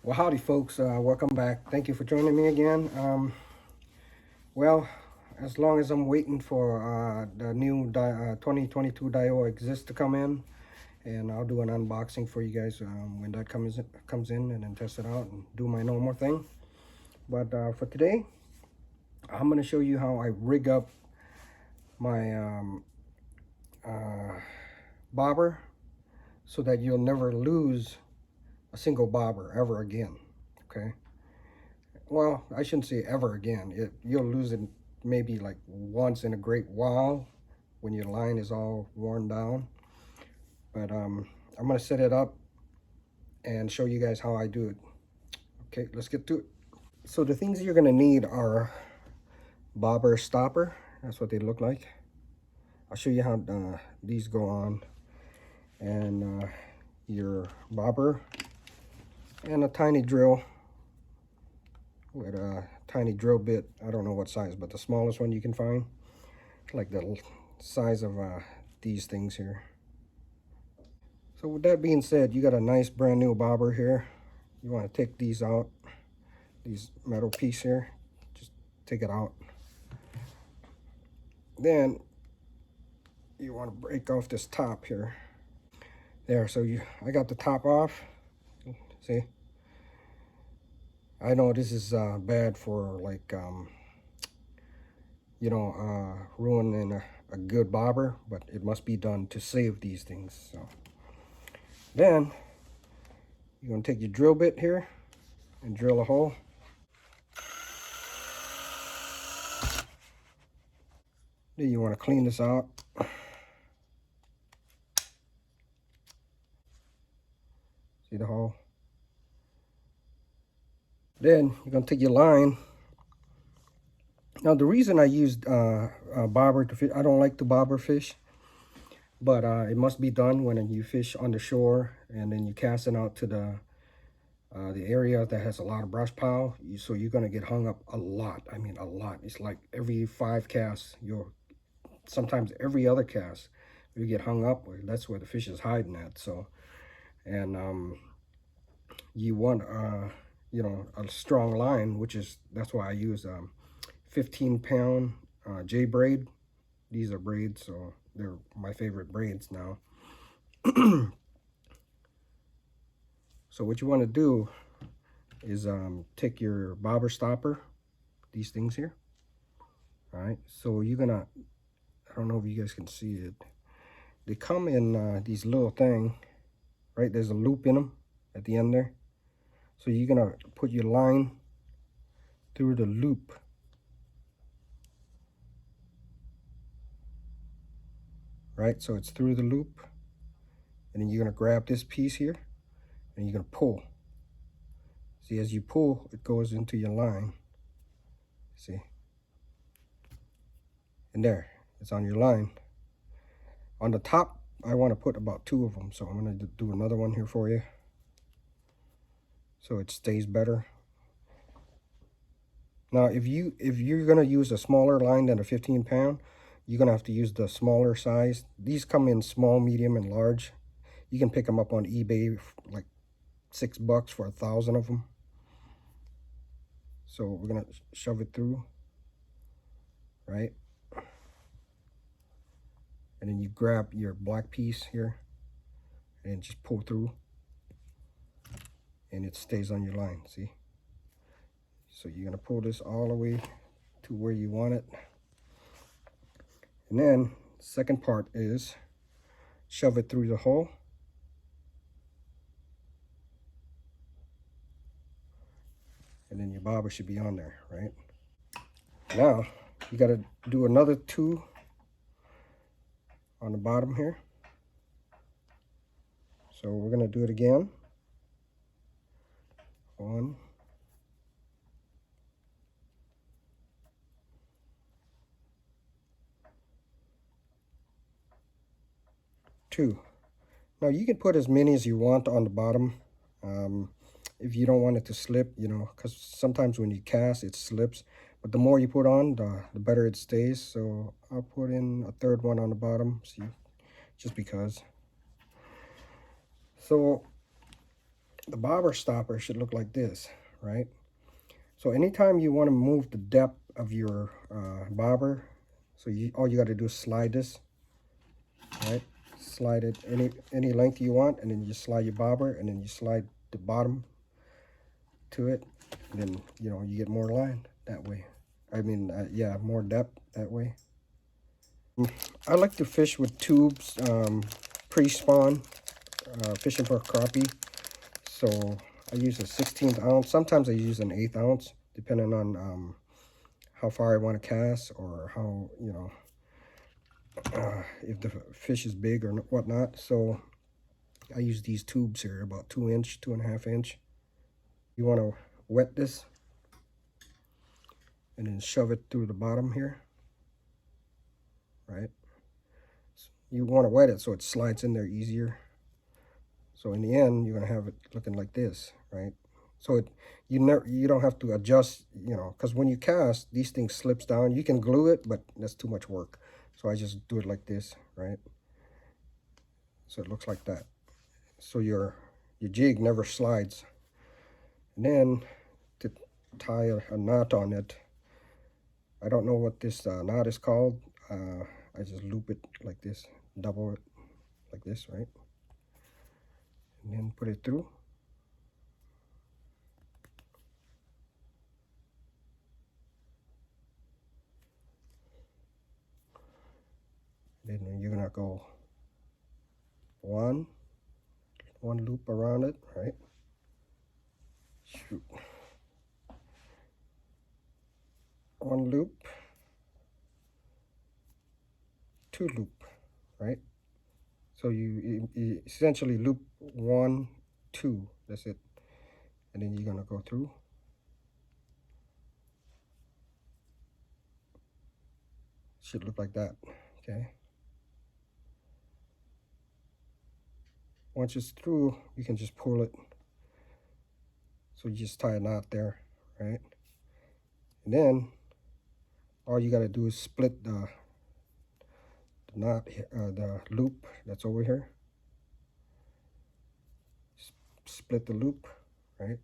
Well, howdy, folks. Welcome back. Thank you for joining me again. Well, as long as I'm waiting for the new 2022 Dio Exist to come in, and I'll do an unboxing for you guys when that comes in, and then test it out and do my normal thing. But for today, I'm going to show you how I rig up my bobber so that you'll never lose a single bobber ever again. Okay. Well, I shouldn't say ever again. You'll lose it maybe like once in a great while when your line is all worn down. But I'm gonna set it up and show you guys how I do it. Okay, let's get to it. So the things you're gonna need are bobber stopper. That's what they look like. I'll show you how these go on, and your bobber and a tiny drill with a tiny drill bit. I don't know what size, but the smallest one you can find, like the size of these things here. So with that being said, you got a nice brand new bobber here. You want to take these out, these metal piece here, just take it out. Then you want to break off this top here. There, so I got the top off. See, I know this is bad for like ruining a good bobber, but it must be done to save these things. So then you're gonna take your drill bit here and drill a hole. Then you want to clean this out. See the hole? Then you're gonna take your line. Now the reason I used a bobber to fish, I don't like to bobber fish, but it must be done when you fish on the shore and then you cast it out to the area that has a lot of brush pile. So you're gonna get hung up a lot. I mean a lot. It's like every 5 casts, sometimes every other cast, you get hung up. That's where the fish is hiding at. So, and you want a strong line, that's why I use 15-pound J braid. These are braids, so they're my favorite braids now. So what you want to do is take your bobber stopper, these things here. All right, so you're gonna, I don't know if you guys can see it. They come in these little thing, right? There's a loop in them at the end there. So you're gonna put your line through the loop. Right, so it's through the loop. And then you're gonna grab this piece here and you're gonna pull. See, as you pull, it goes into your line. See? And there, it's on your line. On the top, I want to put about 2 of them, so I'm going to do another one here for you so it stays better. Now, if you're going to use a smaller line than a 15-pound, you're going to have to use the smaller size. These come in small, medium, and large. You can pick them up on eBay for like $6 for 1,000 of them. So we're going to shove it through, right? And then you grab your black piece here and just pull through, and it stays on your line. See? So you're gonna pull this all the way to where you want it. And then second part is shove it through the hole. And then your bobber should be on there, right? Now you gotta do another 2 on the bottom here. So we're gonna do it again. 1, 2. Now you can put as many as you want on the bottom. If you don't want it to slip, because sometimes when you cast it slips, but the more you put on, the better it stays. So I'll put in a 3rd one on the bottom, see, just because. So the bobber stopper should look like this, right? So anytime you want to move the depth of your bobber, so all you got to do is slide this, right? Slide it any length you want, and then you slide your bobber, and then you slide the bottom to it, and then you get more line that way. I mean, yeah, more depth that way. I like to fish with tubes, pre-spawn, fishing for crappie. So I use a 16th ounce. Sometimes I use an 1/8 ounce, depending on how far I want to cast, or how, if the fish is big or whatnot. So I use these tubes here, about 2-inch, 2.5-inch. You want to wet this and then shove it through the bottom here, right? You want to wet it so it slides in there easier. So in the end, you're gonna have it looking like this, right? So you don't have to adjust, because when you cast, these things slips down. You can glue it, but that's too much work. So I just do it like this, right? So it looks like that. So your jig never slides. And then to tie a knot on it, I don't know what this knot is called. I just loop it like this, double it like this, right? And then put it through. Then you're gonna go one loop around it, right? Shoot. One loop, two loop, right? So you essentially loop 1, 2, that's it. And then you're gonna go through. Should look like that, okay? Once it's through, you can just pull it. So you just tie a knot there, right? And then all you gotta do is split the knot, the loop that's over here. Split the loop, right?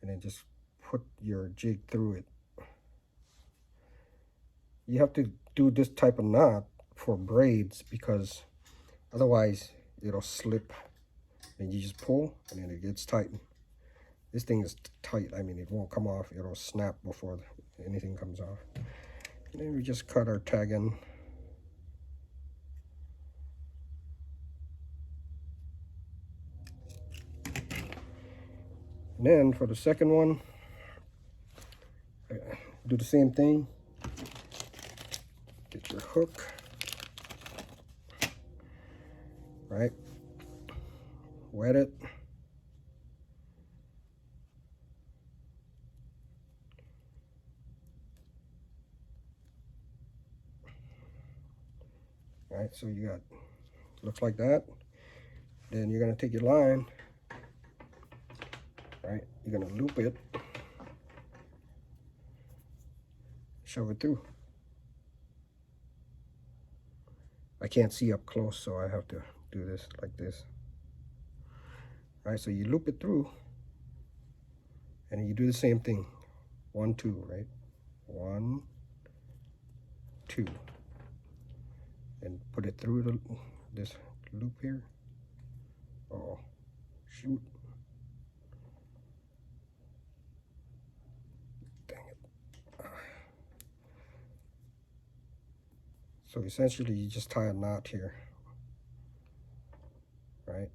And then just put your jig through it. You have to do this type of knot for braids, because otherwise it'll slip, and you just pull and then it gets tightened. This thing is tight. I mean, it won't come off. It'll snap before anything comes off. And then we just cut our tag in. And then for the second one, do the same thing. Get your hook, right? Wet it. All right, so you got, looks like that. Then you're gonna take your line, right? You're gonna loop it, shove it through. I can't see up close, so I have to do this like this. All right, so you loop it through, and you do the same thing. 1, 2, right? 1, 2, and put it through this loop here. Oh, shoot. Dang it. So essentially, you just tie a knot here, right?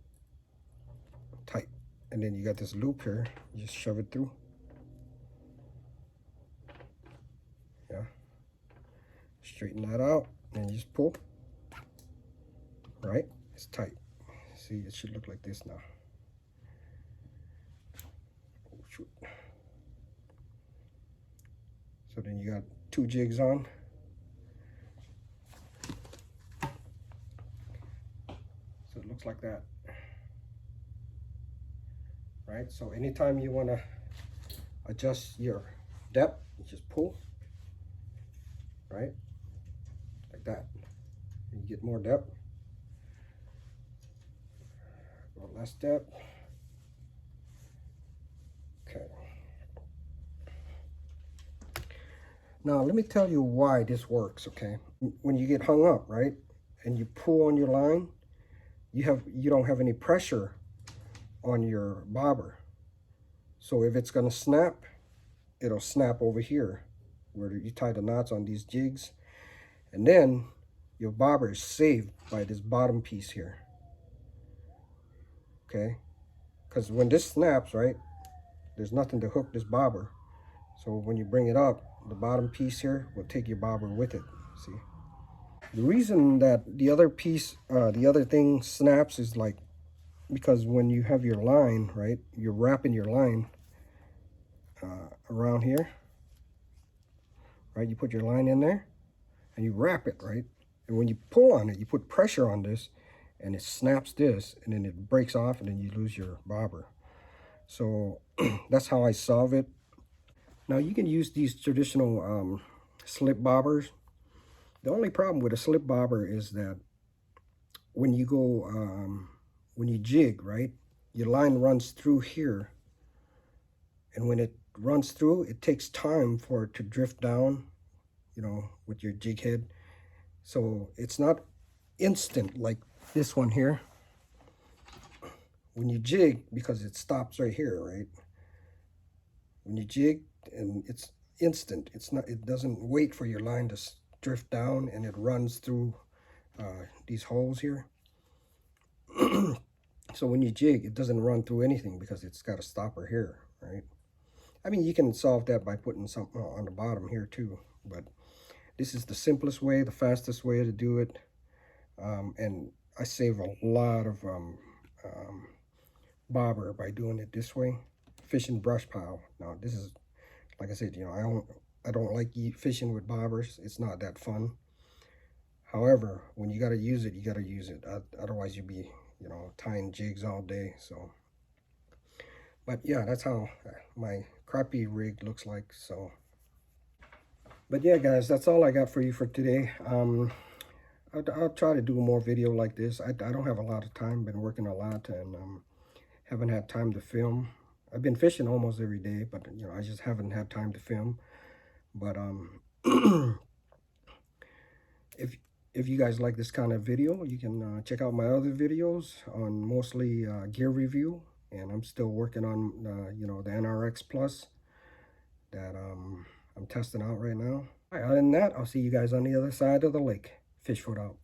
Tight. And then you got this loop here. You just shove it through. Yeah. Straighten that out, and you just pull. Right? It's tight. See, it should look like this now. Oh, shoot. So then you got 2 jigs on. So it looks like that. Right? So anytime you want to adjust your depth, you just pull. Right? Like that. And you get more depth. So last step. Okay. Now let me tell you why this works, okay? When you get hung up, right, and you pull on your line, you don't have any pressure on your bobber. So if it's gonna snap, it'll snap over here where you tie the knots on these jigs, and then your bobber is saved by this bottom piece here. Okay, because when this snaps, right, there's nothing to hook this bobber. So when you bring it up, the bottom piece here will take your bobber with it. See, the reason that the other piece, the other thing snaps is like because when you have your line, right, you're wrapping your line around here, right? You put your line in there and you wrap it, right? And when you pull on it, you put pressure on this and it snaps this and then it breaks off and then you lose your bobber. So that's how I solve it. Now you can use these traditional slip bobbers. The only problem with a slip bobber is that when you go, when you jig, right, your line runs through here. And when it runs through, it takes time for it to drift down, you know, with your jig head. So it's not instant like this one here. When you jig, because it stops right here, right? When you jig, and it's instant. It's not. It doesn't wait for your line to drift down, and it runs through these holes here. So when you jig, it doesn't run through anything because it's got a stopper here, right? I mean, you can solve that by putting something on the bottom here too, but this is the simplest way, the fastest way to do it, and I save a lot of bobber by doing it this way. Fishing brush pile. Now this is, like I said, you know, I don't like fishing with bobbers. It's not that fun. However, when you got to use it, you got to use it. Otherwise, you'd be, you know, tying jigs all day. So, but yeah, that's how my crappie rig looks like. So, but yeah, guys, that's all I got for you for today. I'll try to do more video like this. I don't have a lot of time. Been working a lot and haven't had time to film. I've been fishing almost every day, but you know, I just haven't had time to film. But if you guys like this kind of video, you can check out my other videos on mostly gear review, and I'm still working on you know, the NRX Plus that I'm testing out right now. All right, other than that, I'll see you guys on the other side of the lake. Fish foot out.